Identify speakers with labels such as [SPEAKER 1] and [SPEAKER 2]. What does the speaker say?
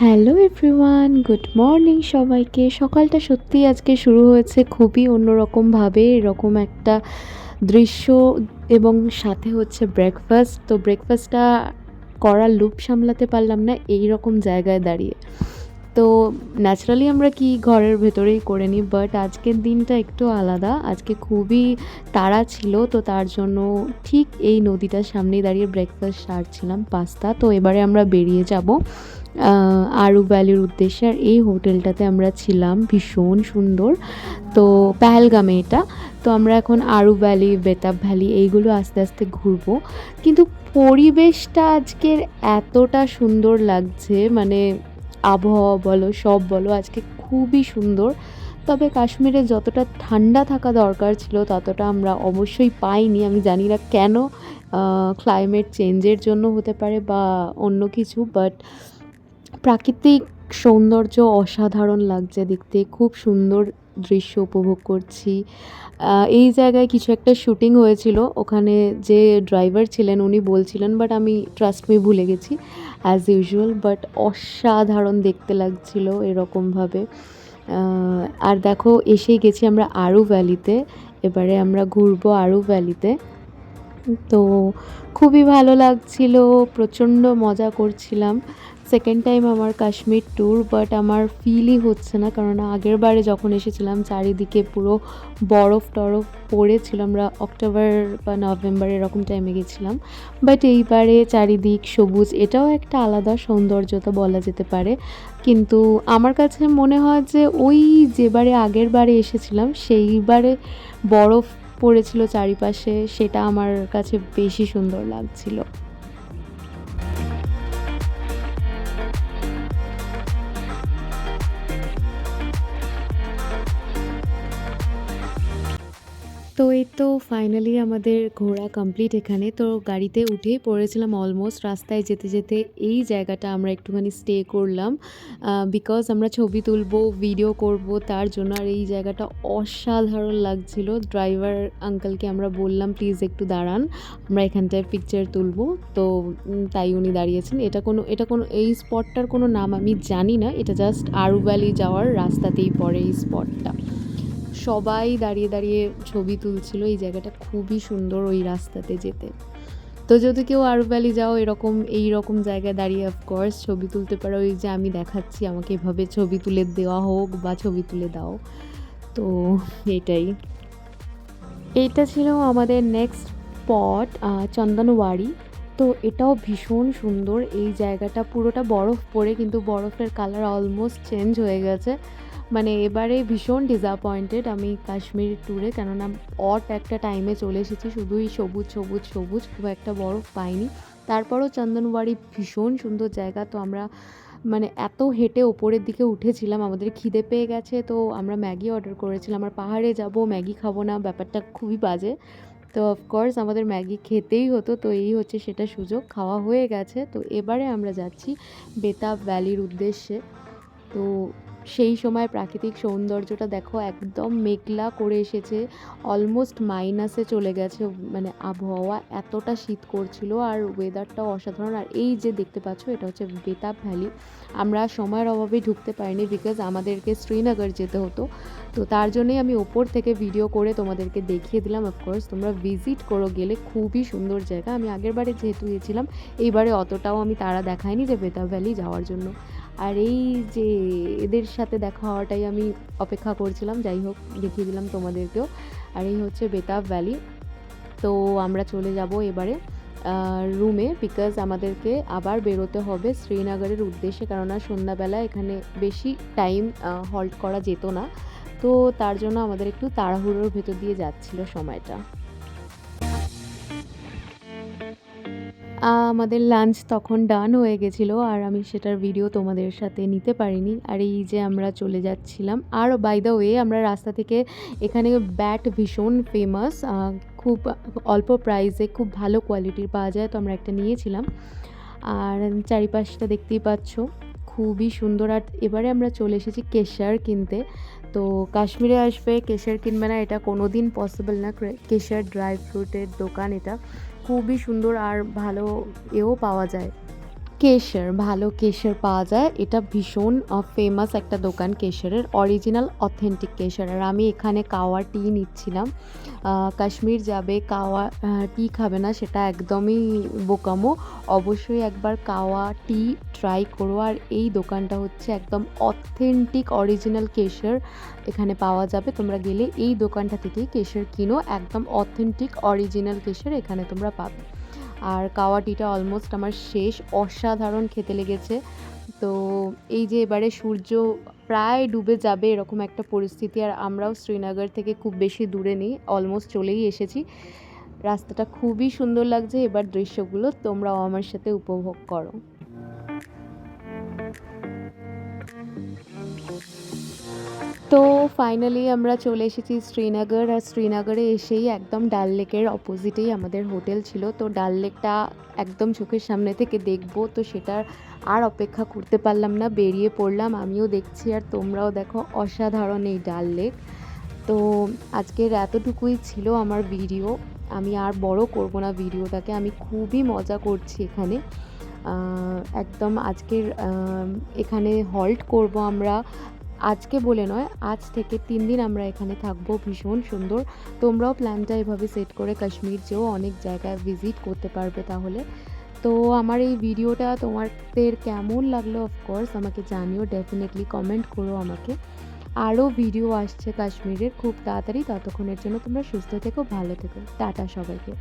[SPEAKER 1] Hello everyone, good morning সবাইকে। সকালটা সত্যিই আজকে শুরু হয়েছে খুবই অন্যরকমভাবে। এরকম একটা দৃশ্য এবং সাথে হচ্ছে ব্রেকফাস্ট। তো ব্রেকফাস্টটা করার লোভ সামলাতে পারলাম না এই রকম জায়গায় দাঁড়িয়ে। তো ন্যাচারালি আমরা কি ঘরের ভেতরেই করে নিই, বাট আজকের দিনটা একটু আলাদা। আজকে খুবই তাড়া ছিল, তো তার জন্য ঠিক এই নদীটার সামনেই দাঁড়িয়ে ব্রেকফাস্ট সারছিলাম, পাস্তা। তো এবারে আমরা বেরিয়ে যাব আরু ভ্যালির উদ্দেশ্যে। আর এই হোটেলটাতে আমরা ছিলাম, ভীষণ সুন্দর। তো পেহেলগামে এটা। তো আমরা এখন আরু ভ্যালি, বেতাব ভ্যালি এইগুলো আস্তে আস্তে ঘুরবো। কিন্তু পরিবেশটা আজকের এতটা সুন্দর লাগছে, মানে আবহাওয়া বলো, সব বলো, আজকে খুবই সুন্দর। তবে কাশ্মীরে যতটা ঠান্ডা থাকা দরকার ছিল ততটা আমরা অবশ্যই পাইনি। আমি জানি না কেন, ক্লাইমেট চেঞ্জের জন্য হতে পারে বা অন্য কিছু, বাট প্রাকৃতিক সৌন্দর্য অসাধারণ লাগছে দেখতে। খুব সুন্দর দৃশ্য উপভোগ করছি। এই জায়গায় কিছু একটা শুটিং হয়েছিল, ওখানে যে ড্রাইভার ছিলেন উনি বলছিলেন, বাট আমি ট্রাস্ট মি ভুলে গেছি অ্যাজ ইউজুয়াল। বাট অসাধারণ দেখতে লাগছিল এরকমভাবে। আর দেখো, এসেই গেছি আমরা আরু ভ্যালিতে। এবারে আমরা ঘুরবো আরু ভ্যালিতে। তো খুবই ভালো লাগছিল, প্রচণ্ড মজা করছিলাম। সেকেন্ড টাইম আমার কাশ্মীর ট্যুর, বাট আমার ফিলই হচ্ছে না, কারণ আগের বারে যখন এসেছিলাম চারিদিকে পুরো বরফ টরফ পড়েছিল। আমরা অক্টোবর বা নভেম্বর এরকম টাইমে গেছিলাম, বাট এইবারে চারিদিক সবুজ, এটাও একটা আলাদা সৌন্দর্যতা বলা যেতে পারে। কিন্তু আমার কাছে মনে হয় যে ওই যেবারে আগের বারে এসেছিলাম সেইবারে বরফ পড়েছিল চারিপাশে, সেটা আমার কাছে বেশি সুন্দর লাগছিল। তো এই তো ফাইনালি আমাদের ঘোরা কমপ্লিট এখানে। তো গাড়িতে উঠেই পড়েছিলাম অলমোস্ট। রাস্তায় যেতে যেতে এই জায়গাটা আমরা একটুখানি স্টে করলাম, বিকজ আমরা ছবি তুলবো, ভিডিও করব তার জন্য। আর এই জায়গাটা অসাধারণ লাগছিল। ড্রাইভার আঙ্কেলকে আমরা বললাম প্লিজ একটু দাঁড়ান, আমরা এখানটায় পিকচার তুলবো। তো তাই উনি দাঁড়িয়েছেন। এটা কোনো এই স্পটটার কোনো নাম আমি জানি না, এটা জাস্ট আরু ভ্যালি যাওয়ার রাস্তাতেই পড়ে এই স্পটটা। সবাই দাঁড়িয়ে দাঁড়িয়ে ছবি তুলছিল। এই জায়গাটা খুবই সুন্দর ওই রাস্তাতে যেতে। তো যদি কেউ আরু ভ্যালি যাও, এইরকম জায়গায় দাঁড়িয়ে অফকোর্স ছবি তুলতে পারো। ওই যে আমি দেখাচ্ছি, আমাকে এভাবে ছবি তুলে দেওয়া হোক বা ছবি তুলে দাও। তো এটাই, এইটা ছিল আমাদের নেক্সট স্পট, চন্দনওয়ারি। তো এটাও ভীষণ সুন্দর। এই জায়গাটা পুরোটা বরফ পড়ে, কিন্তু বরফের কালার অলমোস্ট চেঞ্জ হয়ে গেছে। মানে এবারে ভীষণ ডিসঅ্যাপয়েন্টেড আমি কাশ্মীর ট্যুরে, কেননা অড একটা টাইমে চলে এসেছি, শুধুই সবুজ সবুজ সবুজ, খুব একটা বরফ পাইনি। তারপরও চন্দনওয়ারি ভীষণ সুন্দর জায়গা। তো আমরা মানে এত হেঁটে ওপরের দিকে উঠেছিলাম, আমাদের খিদে পেয়ে গেছে, তো আমরা ম্যাগি অর্ডার করেছিলাম। আর পাহাড়ে যাব, ম্যাগি খাবো না, ব্যাপারটা খুবই বাজে। তো অফকোর্স আমাদের ম্যাগি খেতেই হতো। তো এই হচ্ছে সেটা সুযোগ, খাওয়া হয়ে গেছে। তো এবারে আমরা যাচ্ছি বেতাব ভ্যালির উদ্দেশ্যে। তো সেই সময় প্রাকৃতিক সৌন্দর্যটা দেখো, একদম মেঘলা করে এসেছে, অলমোস্ট মাইনাসে চলে গেছে, মানে আবহাওয়া এতটা শীত করছিল, আর ওয়েদারটাও অসাধারণ। আর এই যে দেখতে পাচ্ছ, এটা হচ্ছে বেতাব ভ্যালি। আমরা সময়ের অভাবে ঢুকতে পারিনি, বিকজ আমাদেরকে শ্রীনগর যেতে হতো। তো তার জন্যই আমি ওপর থেকে ভিডিও করে তোমাদেরকে দেখিয়ে দিলাম। অফকোর্স তোমরা ভিজিট করো, গেলে খুবই সুন্দর জায়গা। আমি আগের বারে যেহেতু গেছিলাম, এইবারে অতটাও আমি তাড়া দেখাইনি যে বেতাব ভ্যালি যাওয়ার জন্য। আর এই যে এদের সাথে দেখা হওয়াটাই আমি অপেক্ষা করছিলাম। যাই হোক, দেখিয়ে দিলাম তোমাদেরকেও। আর এই হচ্ছে বেতাব ভ্যালি। তো আমরা চলে যাব এবারে রুমে, বিকজ আমাদেরকে আবার বেরোতে হবে শ্রীনগরের উদ্দেশ্যে, কেননা সন্ধ্যাবেলা এখানে বেশি টাইম হল্ট করা যেত না। তো তার জন্য আমাদের একটু তাড়াহুড়োর ভেতর দিয়ে যাচ্ছিল সময়টা। আমাদের লাঞ্চ তখন ডান হয়ে গেছিলো, আর আমি সেটার ভিডিও তোমাদের সাথে নিতে পারিনি। আর এই যে আমরা চলে যাচ্ছিলাম। আর বাই দ্য ওয়ে, আমরা রাস্তা থেকে, এখানে ব্যাট ভীষণ ফেমাস, খুব অল্প প্রাইসে খুব ভালো কোয়ালিটির পাওয়া যায়। তো আমরা একটা নিয়েছিলাম। আর চারিপাশটা দেখতেই পাচ্ছ, খুবই সুন্দর। আর এবারে আমরা চলে এসেছি কেশর কিনতে। তো কাশ্মীরে আসবে, কেশর কিনবে না, এটা কোনো দিন পসিবল না। কেশর ড্রাই ফ্রুটের দোকান এটা, খুবই সুন্দর আর ভালো এও পাওয়া যায়। কেশর, ভালো কেশর পাওয়া যায়। এটা ভীষণ ফেমাস একটা দোকান কেশরের, অরিজিনাল অথেন্টিক কেশর। আর আমি এখানে কাওয়া টি নিচ্ছিলাম। কাশ্মীর যাবে কাওয়া টি খাবে না সেটা একদমই বোকামো। অবশ্যই একবার কাওয়া টি ট্রাই করো। আর এই দোকানটা হচ্ছে একদম অথেন্টিক অরিজিনাল কেশর এখানে পাওয়া যাবে। তোমরা গেলে এই দোকানটা থেকেই কেশর কিনো, একদম অথেন্টিক অরিজিনাল কেশর এখানে তোমরা পাবে। আর কাওয়া টিটা অলমোস্ট আমার শেষ, অসাধারণ খেতে লেগেছে। তো এই যে এবারে সূর্য প্রায় ডুবে যাবে এরকম একটা পরিস্থিতি, আর আমরাও শ্রীনগর থেকে খুব বেশি দূরে নেই, অলমোস্ট চলেই এসেছি। রাস্তাটা খুবই সুন্দর লাগছে, এবার দৃশ্যগুলো তোমরাও আমার সাথে উপভোগ করো। তো ফাইনালি আমরা চলে এসেছি শ্রীনগর। আর শ্রীনগরে এসেই একদম ডাল লেকের অপোজিটেই আমাদের হোটেল ছিল। তো ডাল লেকটা একদম চোখের সামনে থেকে দেখবো, তো সেটার আর অপেক্ষা করতে পারলাম না, বেরিয়ে পড়লাম। আমিও দেখছি আর তোমরাও দেখো, অসাধারণ এই ডাল লেক। তো আজকের এতটুকুই ছিল আমার ভিডিও। আমি আর বড় করব না ভিডিওটাকে, আমি খুবই মজা করছি এখানে। একদম আজকের এখানে হল্ট করব আমরা। আজকে বলে নয়, আজ থেকে ৩ দিন আমরা এখানে থাকবো। ভীষণ সুন্দর। তোমরাও প্ল্যানটা এভাবে সেট করে কাশ্মীর যেও, অনেক জায়গায় ভিজিট করতে পারবে তাহলে। তো আমার এই ভিডিওটা তোমাদের কেমন লাগলো অফকোর্স আমাকে জানিও, ডেফিনেটলি কমেন্ট করো আমাকে। আরও ভিডিও আসছে কাশ্মীরের খুব তাড়াতাড়ি, ততক্ষণের জন্য তোমরা সুস্থ থেকো, ভালো থেকো। টাটা সবাইকে।